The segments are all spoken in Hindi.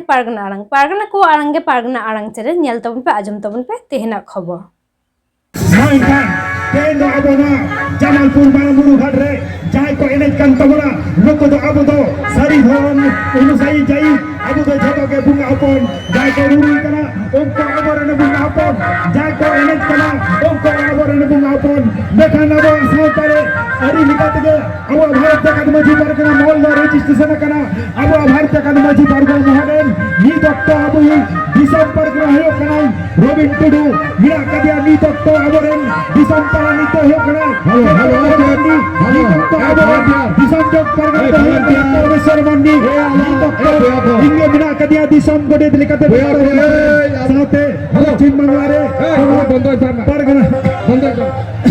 पारगना को आड़ांग गे पारगना आड़ांग चले नेल तबन पे आजम तबन पे तेहना खबर जमालपुर मारामुरु घाट रे जाय को एनेज कान तबना नुको दो आबो दो सारी धरम अनुसाई जाई आबो दो झटो के बुंगा अपन जाय को रुरुई कना उनको आबरने बुंगा अपन जाय को एनेज कना उनको आबरने बुंगा अपन देखा ना बो सावतारे अरी लिखत गे अब भारत जगत मजी परगना मोल दा रजिस्ट्रेशन कना अब भारत जगत मजी परगना मोहन नी दत्त आबो दिसम परगना हेयो कना रोबिन टुडू मिरा कदिया नी दत्त आबरन दिसम पानी तो हेयो कना इंगे बिना कदिया दिसम गोडे लिखते साथे पश्चिम बंगाले परगना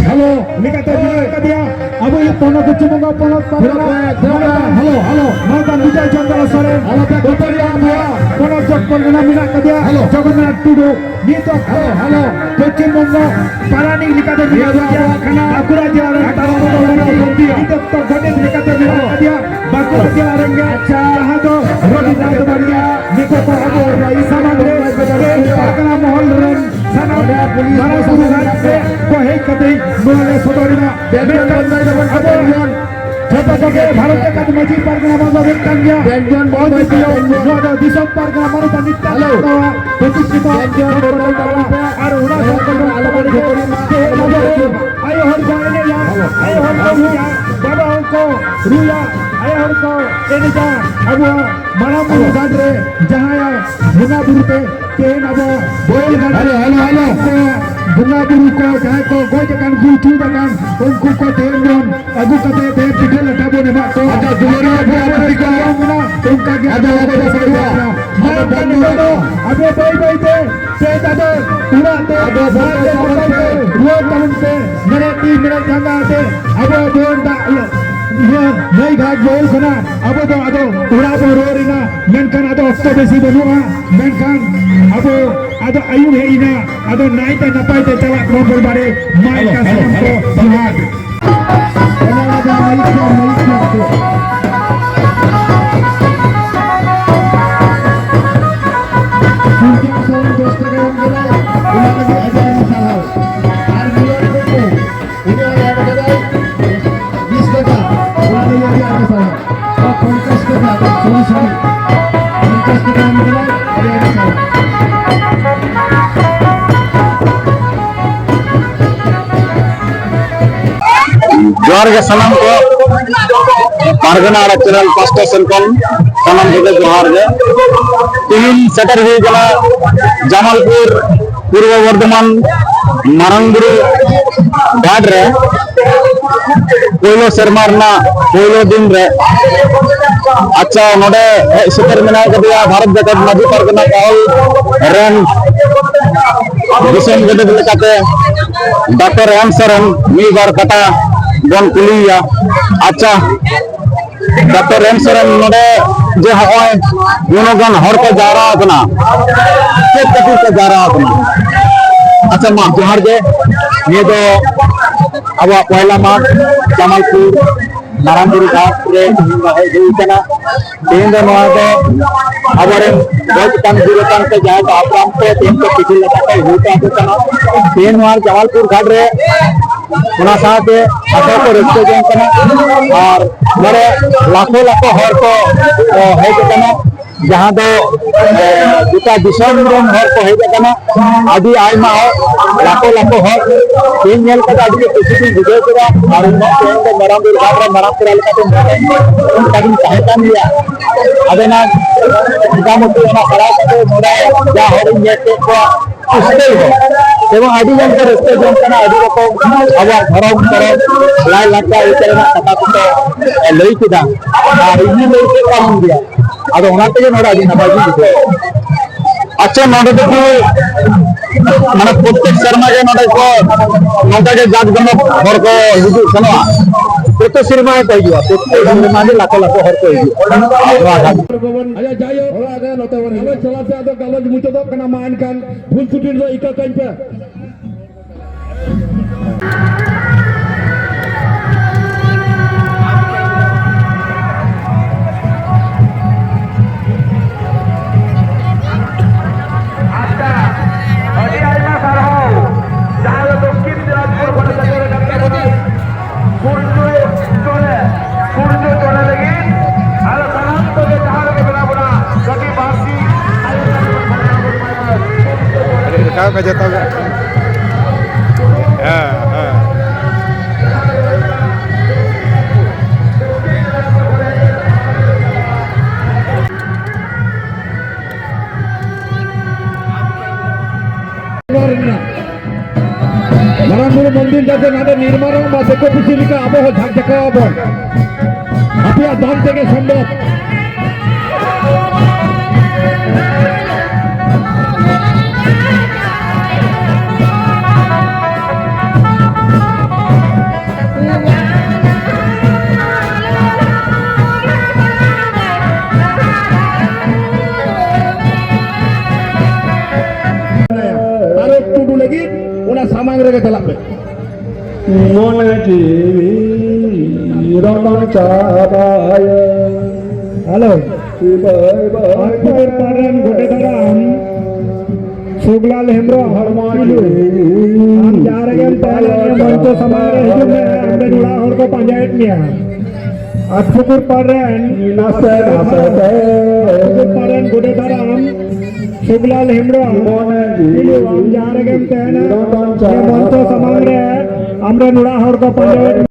हेलो लिखते बिना कदिया अब ये पोनो पश्चिम बंगाल पोनो हेलो माता विजय चंद्र सोरेन पोनो चक परगना बिना कदिया जगन्नाथ टुडू नीतो हेलो पश्चिम बंगाल पारानी लिखते बिना खाना बाकुरा जिला तो घटे लिखते बिना कदिया बाकुरा जिला रंगे अच्छा यहाँ तो रोटी दाल बढ़िया निको को अब रही समाधे परगना मोहल रन सना पुलिस से को है कतई मोले सोदरिना छोटा छोटे भारत के कद मजी परगना बंद व्यक्तिया व्यंजन बहुत प्रिय जो दिसम परगना माने तनिता प्रतिष्ठित व्यंजन और उड़ा आयो हर जाने या आयो हर रुया बाबा को रुया आयो हर को एनिका अब मारामुरु घाट रे जहां बुंगा बुरु पे तेन अब बोल घाट हेलो बुंगा बुरु को जहां को गोज कान गुचू कान उनको को तेन अगु कते ते पिठे लटाबो ने बात तो अच्छा दुलरा भगवती को ना उनका के आधा मैं बंदो अबे भाई ते दादा पूरा ते वो तमन पे मेरे 3 मिनट जगह आते अब दोन दा नई घाट बोल खना अब तो आदो पूरा तो रोरिना मेनखान आदो अक्तो बेसी बनुआ मेनखान अब आदो आयु है इना आदो नाइते नपाइते चला नंबर बारे माइल का सलाम को बिहार जोहार के सलाम को पारगना चैनल फर्स्ट स्टेशन को सलाम के जोहार के तीन सेटर हुई गला जमालपुर पूर्व वर्धमान मारांगुरु घाट रे पहिलो शर्मा पहिलो दिन रे अच्छा नोडे सेटर मेना कदिया भारत जगत मजी परगना काल रेन दिसम गडे लेकाते डॉक्टर एम सरन मी बार कटा बन कुलिया अच्छा डॉक्टर एम सरन नोडे जे होय गुणगान हर को जारा अपना के कति के जारा अपना अच्छा मा जोहार जे ये तो अब पहला मार्च जमालपुर मारामुरु घाट रे हेना तेन दो अबरे बहुत कम दूर तक पे जाए तो आपराम पे तेन को पिछले लगाते होता है तेन मार जमालपुर घाट रे उना साथे आशा को रखते जन कना और बड़े लाखों हर को है कना जहां दो दुटा दिशम रन हर को है कना आदि आयमा लाखों हर तीन नेल का आदि किसी वीडियो करा और इन को मारामुरु घाट रे मारापुरा लेकाते उनका सहायता मिला अदेना मोटामोटी ना खड़ा करते मोड़ा जा हरि नेते को उसके हो एवं आदि जन के रस्ते जन कना आदि को अब धरम करो लाई लगता इतना कथा को लई किदा और इन लई के काम दिया अब ओनाते नोड़ा आदि नबाजी दिखे अच्छा नोड़े तो माने प्रत्येक शर्मा के नोड़े को नोटा के जात गनो हर को हिजु सनो प्रत्येक शर्मा है कहि दिया प्रत्येक शर्मा के लाखों हर को हिजु आजा जायो आगे नोते वन हेलो चला से आदो गालोज मुचो दो कना मान कान फुल छुटी दो इका कान पे ka jata ga Maramburu Mandir jaতে nade nirmarang ba deko pisilika aboh ঝাঁকঝাঁকা abon apia dan থেকে সম্ভব taruh tudu lagi una samang rega jalak mona jiwi ramang cabaya halo bye bye Arpur Paran Godadaram Suglal Hemro Harmani हम जा रहे हैं पहले मंच समारोह है जो मैं हमने जुड़ा और को पंचायत में अठपुर पारन nase अठपुर पारन गोडेदाराम सुगलाल हेमरो mona हम जा रहे हैं पहले मंच समारोह है हमने जुड़ा और को पंचायत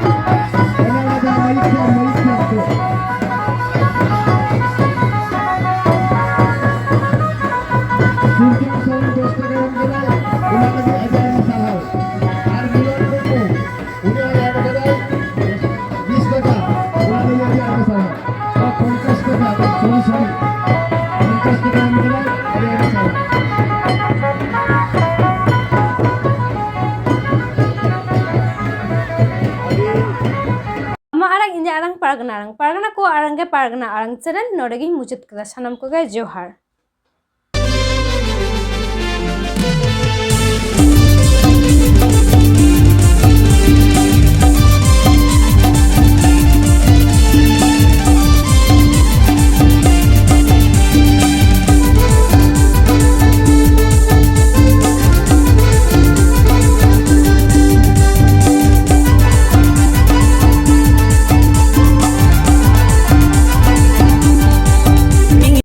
ᱤᱧᱟᱹᱜ ᱟᱲᱟᱝ ᱯᱟᱨᱜᱟᱱᱟ ᱠᱚ ᱟᱲᱟᱝ ᱜᱮ ᱯᱟᱨᱜᱟᱱᱟ ᱟᱲᱟᱝ ᱪᱮᱱᱮᱞ ᱱᱚᱰᱮ ᱜᱤᱧ ᱢᱩᱪᱟᱹᱫ ᱠᱮᱫᱟ ᱥᱟᱱᱟᱢ ᱠᱚᱜᱮ ᱡᱚᱦᱟᱨ